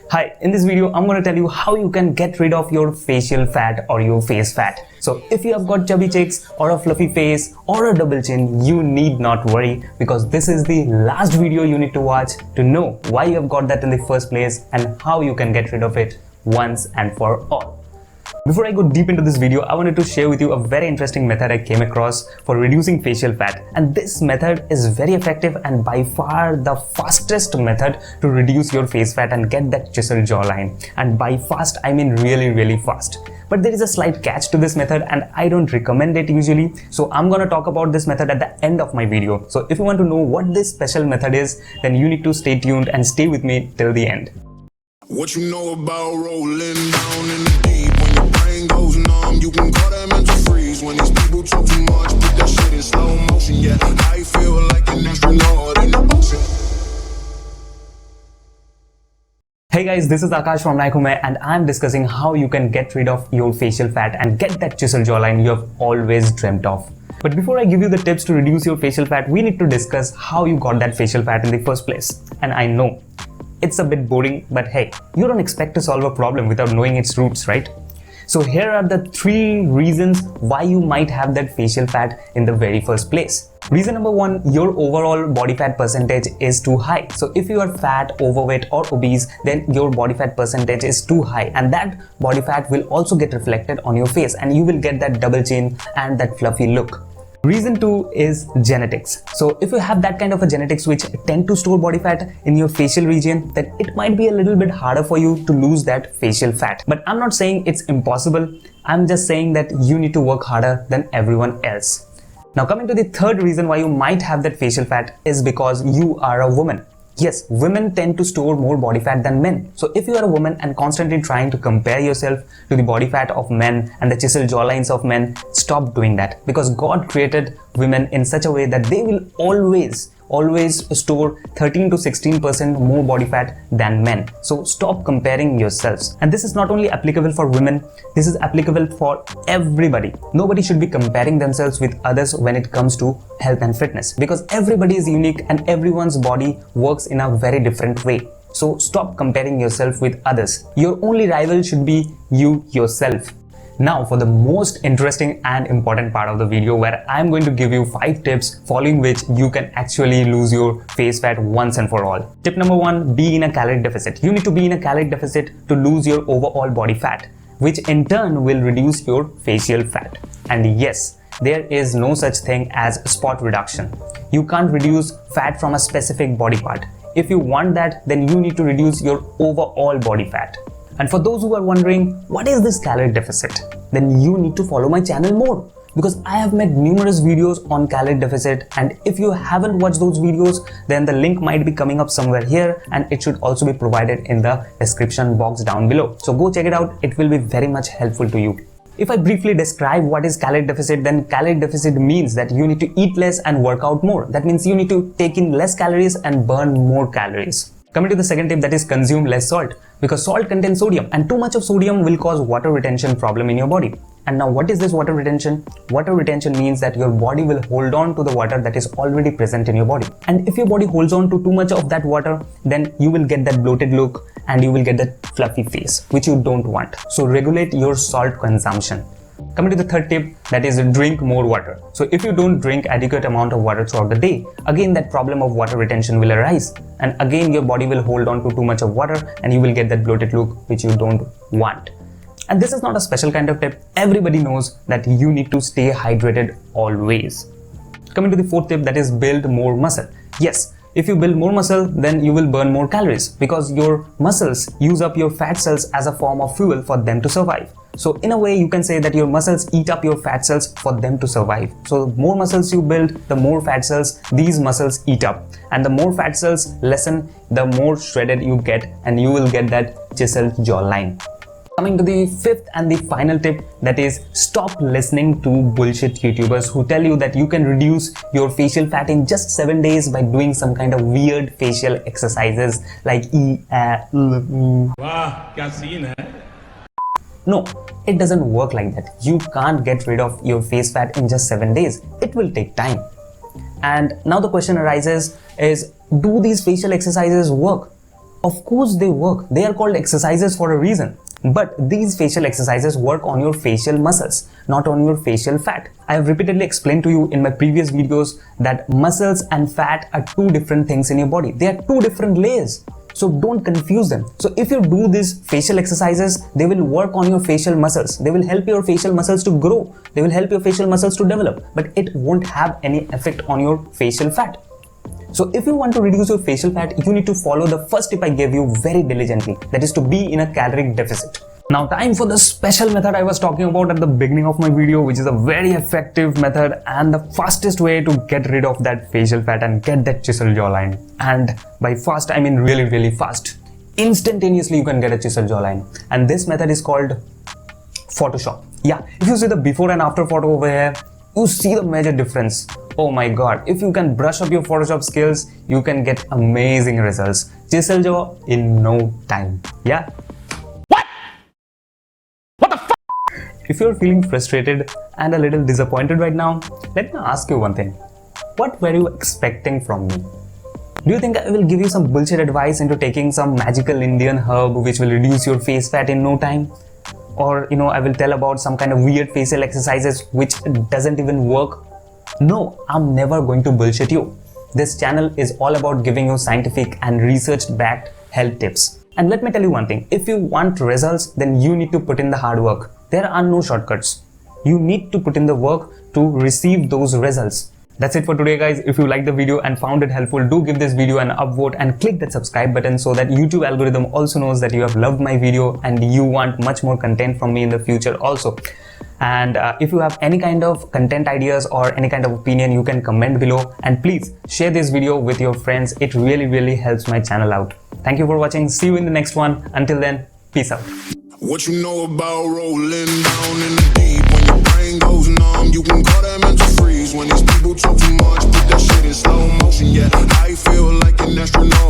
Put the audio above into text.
Hi, in this video, I'm going to tell you how you can get rid of your facial fat or your face fat. So if you have got chubby cheeks or a fluffy face or a double chin, you need not worry because this is the last video you need to watch to know why you have got that in the first place and how you can get rid of it once and for all. Before I go deep into this video, I wanted to share with you a very interesting method I came across for reducing facial fat, and this method is very effective and by far the fastest method to reduce your face fat and get that chiseled jawline. And by fast, I mean really fast. But there is a slight catch to this method and I don't recommend it usually, so I'm gonna talk about this method at the end of my video. So if you want to know what this special method is, then you need to stay tuned and stay with me till the end. What you know about rolling down in the deep? When your brain goes numb, you can call that mental freeze. When these people talk too much, put that shit in slow motion. Yeah, I feel like an astronaut in the ocean. Hey guys, this is Akash from Naikume and I'm discussing how you can get rid of your facial fat and get that chiseled jawline you have always dreamt of. But before I give you the tips to reduce your facial fat, we need to discuss how you got that facial fat in the first place. And I know it's a bit boring, but hey, you don't expect to solve a problem without knowing its roots, right? So here are the 3 reasons why you might have that facial fat in the very first place. Reason number 1, your overall body fat percentage is too high. So if you are fat, overweight or obese, then your body fat percentage is too high and that body fat will also get reflected on your face and you will get that double chin and that fluffy look. Reason 2 is genetics. So if you have that kind of a genetics which tend to store body fat in your facial region, then it might be a little bit harder for you to lose that facial fat. But I'm not saying it's impossible. I'm just saying that you need to work harder than everyone else. Now coming to the third reason why you might have that facial fat is because you are a woman. Yes, women tend to store more body fat than men. So if you are a woman and constantly trying to compare yourself to the body fat of men and the chiseled jawlines of men, stop doing that because God created women in such a way that they will always store 13 to 16% more body fat than men. So stop comparing yourselves. And this is not only applicable for women, this is applicable for everybody. Nobody should be comparing themselves with others when it comes to health and fitness because everybody is unique and everyone's body works in a very different way. So stop comparing yourself with others. Your only rival should be you yourself. Now for the most interesting and important part of the video where I'm going to give you 5 tips following which you can actually lose your face fat once and for all. Tip number 1, be in a calorie deficit. You need to be in a calorie deficit to lose your overall body fat, which in turn will reduce your facial fat. And yes, there is no such thing as spot reduction. You can't reduce fat from a specific body part. If you want that, then you need to reduce your overall body fat. And for those who are wondering, what is this calorie deficit? Then you need to follow my channel more because I have made numerous videos on calorie deficit, and if you haven't watched those videos, then the link might be coming up somewhere here and it should also be provided in the description box down below. So go check it out, it will be very much helpful to you. If I briefly describe what is calorie deficit, then calorie deficit means that you need to eat less and work out more. That means you need to take in less calories and burn more calories. Coming to the second tip, that is consume less salt, because salt contains sodium and too much of sodium will cause water retention problem in your body. And now what is this water retention? Water retention means that your body will hold on to the water that is already present in your body. And if your body holds on to too much of that water, then you will get that bloated look and you will get that fluffy face, which you don't want. So regulate your salt consumption. Coming to the third tip, that is drink more water. So if you don't drink adequate amount of water throughout the day, again that problem of water retention will arise and again your body will hold on to too much of water and you will get that bloated look which you don't want. And this is not a special kind of tip. Everybody knows that you need to stay hydrated always. Coming to the fourth tip, that is build more muscle. Yes, if you build more muscle, then you will burn more calories because your muscles use up your fat cells as a form of fuel for them to survive. So in a way, you can say that your muscles eat up your fat cells for them to survive. So the more muscles you build, the more fat cells these muscles eat up. And the more fat cells lessen, the more shredded you get and you will get that chiseled jawline. Coming to the fifth and the final tip, that is stop listening to bullshit YouTubers who tell you that you can reduce your facial fat in just 7 days by doing some kind of weird facial exercises like Wow, kya scene hai? No, it doesn't work like that. You can't get rid of your face fat in just 7 days. It will take time. And now the question arises is, do these facial exercises work? Of course they work. They are called exercises for a reason. But these facial exercises work on your facial muscles, not on your facial fat. I have repeatedly explained to you in my previous videos that muscles and fat are two different things in your body. They are two different layers. So don't confuse them. So if you do these facial exercises, they will work on your facial muscles. They will help your facial muscles to grow. They will help your facial muscles to develop. But it won't have any effect on your facial fat. So if you want to reduce your facial fat, you need to follow the first tip I gave you very diligently. That is to be in a caloric deficit. Now time for the special method I was talking about at the beginning of my video, which is a very effective method and the fastest way to get rid of that facial fat and get that chiseled jawline. And by fast, I mean really fast. Instantaneously you can get a chiseled jawline. And this method is called Photoshop. Yeah, if you see the before and after photo over here, you see the major difference. Oh my god, if you can brush up your Photoshop skills, you can get amazing results. Chisel jaw in no time. Yeah? If you're feeling frustrated and a little disappointed right now, let me ask you one thing. What were you expecting from me? Do you think I will give you some bullshit advice into taking some magical Indian herb which will reduce your face fat in no time? Or, I will tell about some kind of weird facial exercises which doesn't even work? No, I'm never going to bullshit you. This channel is all about giving you scientific and research-backed health tips. And let me tell you one thing, if you want results, then you need to put in the hard work. There are no shortcuts. You need to put in the work to receive those results. That's it for today, guys. If you liked the video and found it helpful, do give this video an upvote and click that subscribe button so that YouTube algorithm also knows that you have loved my video and you want much more content from me in the future also. And if you have any kind of content ideas or any kind of opinion, you can comment below, and please share this video with your friends. It really helps my channel out. Thank you for watching. See you in the next one. Until then, peace out. What you know about rolling down in the deep? When your brain goes numb, you can call that mental freeze. When these people talk too much, put that shit in slow motion. Yeah, I feel like an astronaut.